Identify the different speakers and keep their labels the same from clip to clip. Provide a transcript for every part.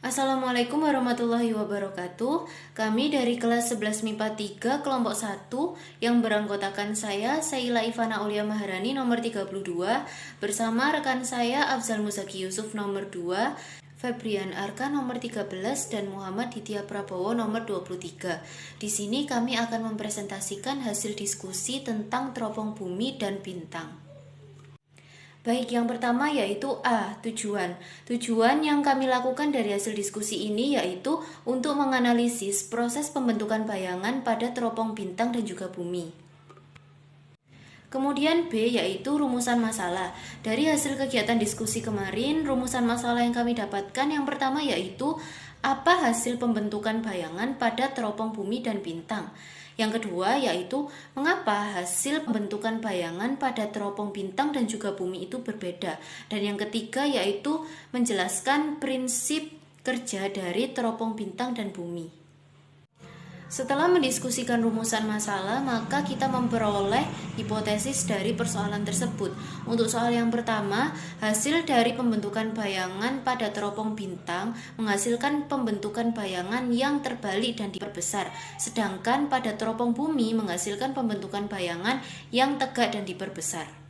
Speaker 1: Assalamualaikum warahmatullahi wabarakatuh. Kami dari kelas 11 MIPA 3 kelompok 1 yang beranggotakan saya Saila Ivana Aulia Maharani nomor 32 bersama rekan saya Afzal Muzaki Yusuf nomor 2, Febrian Arka nomor 13 dan Muhammad Ditya Prabowo nomor 23. Di sini kami akan mempresentasikan hasil diskusi tentang teropong bumi dan bintang. Baik, yang pertama yaitu A, tujuan. Tujuan yang kami lakukan dari hasil diskusi ini yaitu untuk menganalisis proses pembentukan bayangan pada teropong bintang dan juga bumi. Kemudian B yaitu rumusan masalah. Dari hasil kegiatan diskusi kemarin, rumusan masalah yang kami dapatkan yang pertama yaitu apa hasil pembentukan bayangan pada teropong bumi dan bintang. Yang kedua yaitu mengapa hasil pembentukan bayangan pada teropong bintang dan juga bumi itu berbeda. Dan yang ketiga yaitu menjelaskan prinsip kerja dari teropong bintang dan bumi. Setelah mendiskusikan rumusan masalah, maka kita memperoleh hipotesis dari persoalan tersebut. Untuk soal yang pertama, hasil dari pembentukan bayangan pada teropong bintang menghasilkan pembentukan bayangan yang terbalik dan diperbesar, sedangkan pada teropong bumi menghasilkan pembentukan bayangan yang tegak dan diperbesar.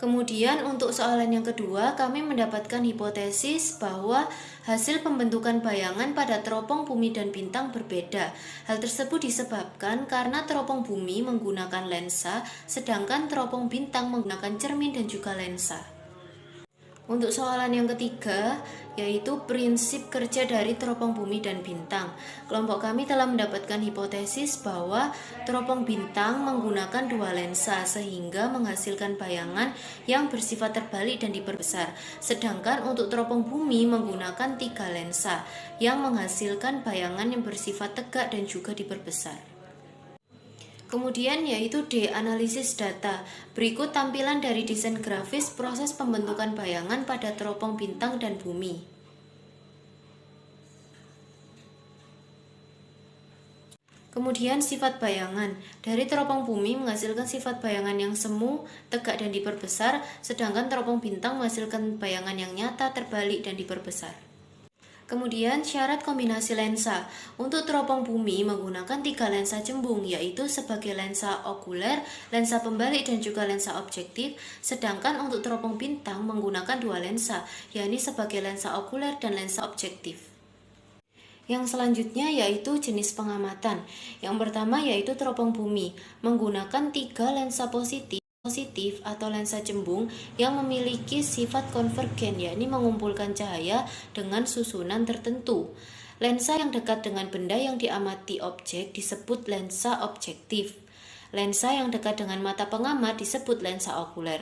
Speaker 1: Kemudian untuk soalan yang kedua, kami mendapatkan hipotesis bahwa hasil pembentukan bayangan pada teropong bumi dan bintang berbeda. Hal tersebut disebabkan karena teropong bumi menggunakan lensa, sedangkan teropong bintang menggunakan cermin dan juga lensa. Untuk soalan yang ketiga, yaitu prinsip kerja dari teropong bumi dan bintang. Kelompok kami telah mendapatkan hipotesis bahwa teropong bintang menggunakan dua lensa sehingga menghasilkan bayangan yang bersifat terbalik dan diperbesar. Sedangkan untuk teropong bumi menggunakan tiga lensa yang menghasilkan bayangan yang bersifat tegak dan juga diperbesar. Kemudian yaitu D, analisis data. Berikut tampilan dari desain grafis proses pembentukan bayangan pada teropong bintang dan bumi. Kemudian sifat bayangan. Dari teropong bumi menghasilkan sifat bayangan yang semu, tegak dan diperbesar, sedangkan teropong bintang menghasilkan bayangan yang nyata, terbalik dan diperbesar. Kemudian syarat kombinasi lensa. Untuk teropong bumi menggunakan tiga lensa cembung, yaitu sebagai lensa okuler, lensa pembalik dan juga lensa objektif. Sedangkan untuk teropong bintang menggunakan dua lensa, yakni sebagai lensa okuler dan lensa objektif. Yang selanjutnya yaitu jenis pengamatan. Yang pertama yaitu teropong bumi menggunakan tiga lensa positif atau lensa cembung yang memiliki sifat konvergen, yakni mengumpulkan cahaya dengan susunan tertentu. Lensa yang dekat dengan benda yang diamati objek disebut lensa objektif. Lensa yang dekat dengan mata pengamat disebut lensa okuler.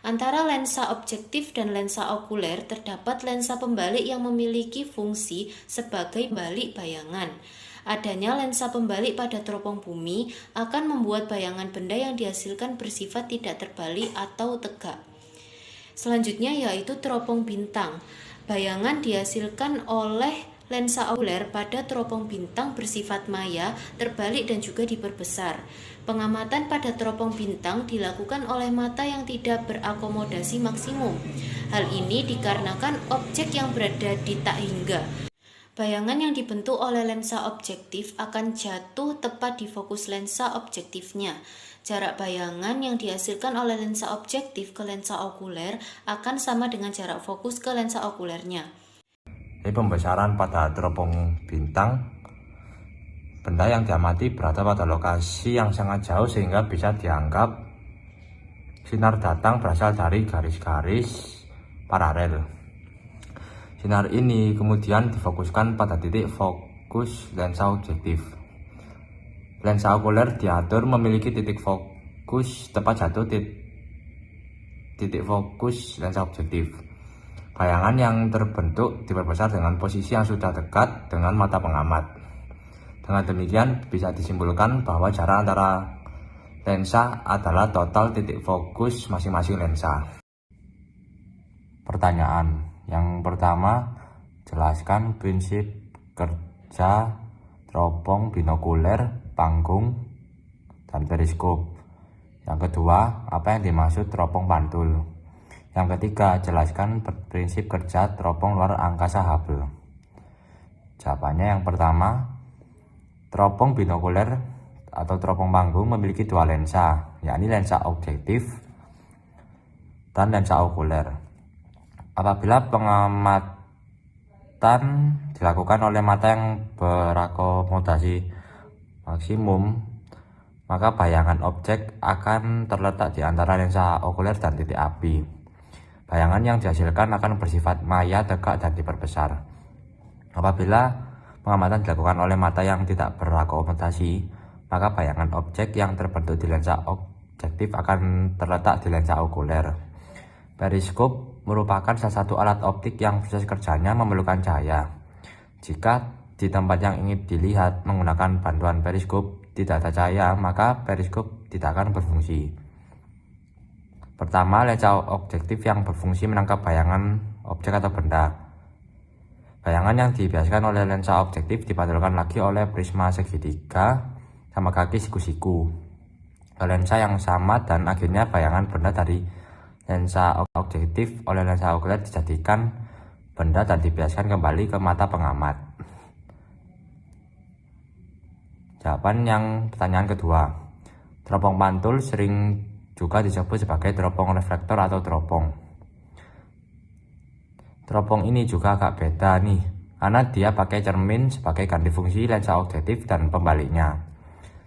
Speaker 1: Antara lensa objektif dan lensa okuler terdapat lensa pembalik yang memiliki fungsi sebagai pembalik bayangan. Adanya lensa pembalik pada teropong bumi akan membuat bayangan benda yang dihasilkan bersifat tidak terbalik atau tegak. Selanjutnya yaitu teropong bintang. Bayangan dihasilkan oleh lensa okuler pada teropong bintang bersifat maya, terbalik dan juga diperbesar. Pengamatan pada teropong bintang dilakukan oleh mata yang tidak berakomodasi maksimum. Hal ini dikarenakan objek yang berada di tak hingga. Bayangan yang dibentuk oleh lensa objektif akan jatuh tepat di fokus lensa objektifnya. Jarak bayangan yang dihasilkan oleh lensa objektif ke lensa okuler akan sama dengan jarak fokus ke lensa okulernya.
Speaker 2: Ini pembesaran pada teropong bintang. Benda yang diamati berada pada lokasi yang sangat jauh sehingga bisa dianggap sinar datang berasal dari garis-garis paralel. Sinar ini kemudian difokuskan pada titik fokus lensa objektif. Lensa okuler diatur memiliki titik fokus tepat jatuh titik fokus lensa objektif. Bayangan yang terbentuk diperbesar dengan posisi yang sudah dekat dengan mata pengamat. Dengan demikian bisa disimpulkan bahwa jarak antara lensa adalah total titik fokus masing-masing lensa. Pertanyaan. Yang pertama, jelaskan prinsip kerja teropong binokuler, panggung, dan periskop. Yang kedua, apa yang dimaksud teropong pantul? Yang ketiga, jelaskan prinsip kerja teropong luar angkasa Hubble. Jawabannya yang pertama, teropong binokuler atau teropong panggung memiliki dua lensa, yakni lensa objektif dan lensa okuler. Apabila pengamatan dilakukan oleh mata yang berakomodasi maksimum, maka bayangan objek akan terletak di antara lensa okuler dan titik api. Bayangan yang dihasilkan akan bersifat maya, tegak, dan diperbesar. Apabila pengamatan dilakukan oleh mata yang tidak berakomodasi, maka bayangan objek yang terbentuk di lensa objektif akan terletak di lensa okuler. Periskop merupakan salah satu alat optik yang proses kerjanya memerlukan cahaya. Jika di tempat yang ingin dilihat menggunakan bantuan periskop tidak ada cahaya, maka periskop tidak akan berfungsi. Pertama, lensa objektif yang berfungsi menangkap bayangan objek atau benda. Bayangan yang dibiaskan oleh lensa objektif dipantulkan lagi oleh prisma segitiga sama kaki siku-siku ke lensa yang sama, dan akhirnya bayangan benda dari lensa objektif oleh lensa okuler dijadikan benda dan dibiaskan kembali ke mata pengamat. Jawaban yang pertanyaan kedua, teropong pantul sering juga disebut sebagai teropong reflektor atau teropong. Teropong ini juga agak beda nih, karena dia pakai cermin sebagai ganti fungsi lensa objektif dan pembaliknya.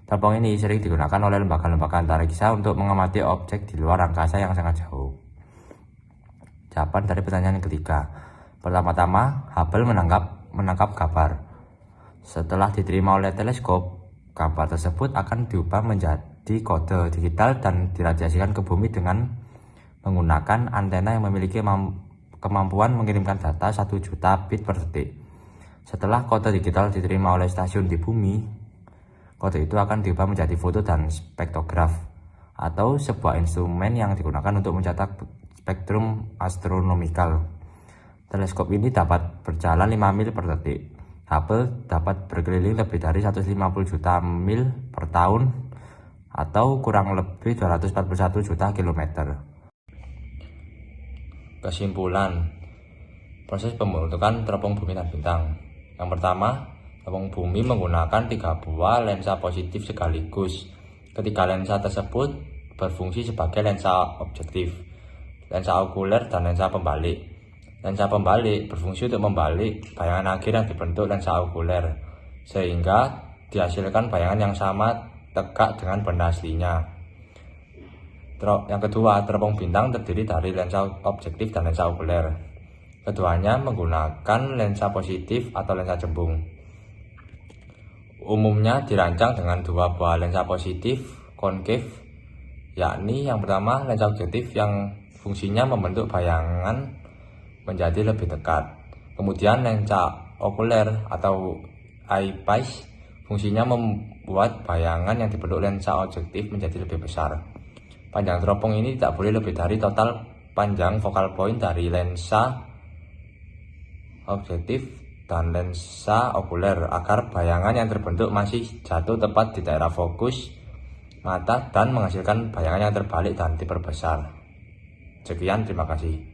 Speaker 2: Teropong ini sering digunakan oleh lembaga-lembaga antariksa untuk mengamati objek di luar angkasa yang sangat jauh. Jawaban dari pertanyaan yang ketiga, pertama-tama Hubble menangkap gambar. Setelah diterima oleh teleskop, gambar tersebut akan diubah menjadi kode digital dan diradiasikan ke bumi dengan menggunakan antena yang memiliki kemampuan mengirimkan data 1 juta bit per detik. Setelah kode digital diterima oleh stasiun di bumi, kode itu akan diubah menjadi foto dan spektrograf, atau sebuah instrumen yang digunakan untuk mencatat spektrum astronomikal. Teleskop ini dapat berjalan 5 mil per detik. Hubble dapat berkeliling lebih dari 150 juta mil per tahun, atau kurang lebih 241 juta kilometer. Kesimpulan, proses pembentukan teropong bumi dan bintang. Yang pertama, teropong bumi menggunakan 3 buah lensa positif sekaligus. Ketiga lensa tersebut berfungsi sebagai lensa objektif, lensa okuler, dan lensa pembalik. Lensa pembalik berfungsi untuk membalik bayangan akhir yang dibentuk lensa okuler, sehingga dihasilkan bayangan yang sama tegak dengan benda aslinya. Yang kedua, teropong bintang terdiri dari lensa objektif dan lensa okuler. Keduanya menggunakan lensa positif atau lensa cembung. Umumnya dirancang dengan 2 buah lensa positif konkav, yakni yang pertama lensa objektif yang fungsinya membentuk bayangan menjadi lebih dekat. Kemudian lensa okuler atau eyepiece fungsinya membuat bayangan yang dibentuk lensa objektif menjadi lebih besar. Panjang teropong ini tidak boleh lebih dari total panjang focal point dari lensa objektif dan lensa okuler, agar bayangan yang terbentuk masih jatuh tepat di daerah fokus mata dan menghasilkan bayangan yang terbalik dan diperbesar. Sekian, terima kasih.